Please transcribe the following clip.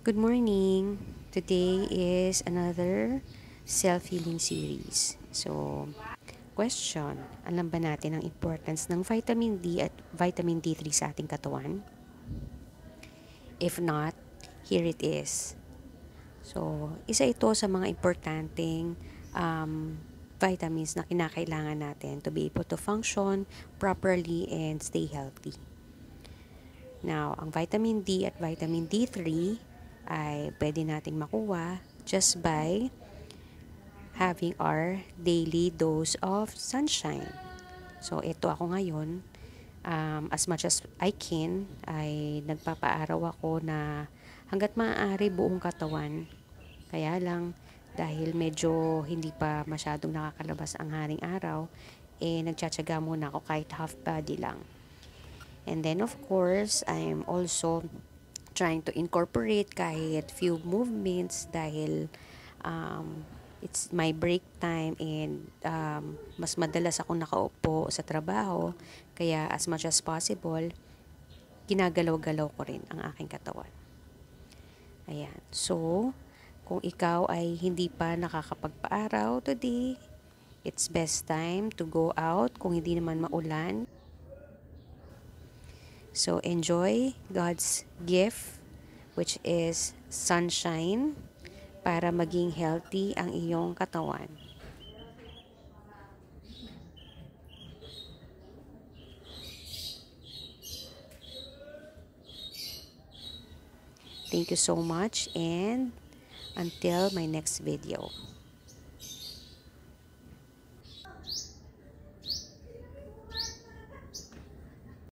Good morning. Today is another self-healing series. So, question, alam ba natin ang importance ng vitamin D at vitamin D3 sa ating katawan? If not, here it is. So, isa ito sa mga importanteng vitamins na kinakailangan natin to be able to function properly and stay healthy. Now, ang vitamin D at vitamin D3 ay pwede nating makuha just by having our daily dose of sunshine. So, ito ako ngayon, as much as I can, ay nagpapaaraw ako na hanggat maaari buong katawan. Kaya lang, dahil medyo hindi pa masyadong nakakalabas ang haring araw, nagtsatsaga muna ako kahit half body lang. And then, of course, I'm also trying to incorporate kahit few movements dahil it's my break time and mas madalas ako nakaupo sa trabaho, kaya as much as possible ginagalaw-galaw ko rin ang aking katawan. Ayan. So, kung ikaw ay hindi pa nakakapagpaaraw today, it's best time to go out kung hindi naman maulan. So, enjoy God's gift, which is sunshine, para maging healthy ang iyong katawan. Thank you so much, and until my next video.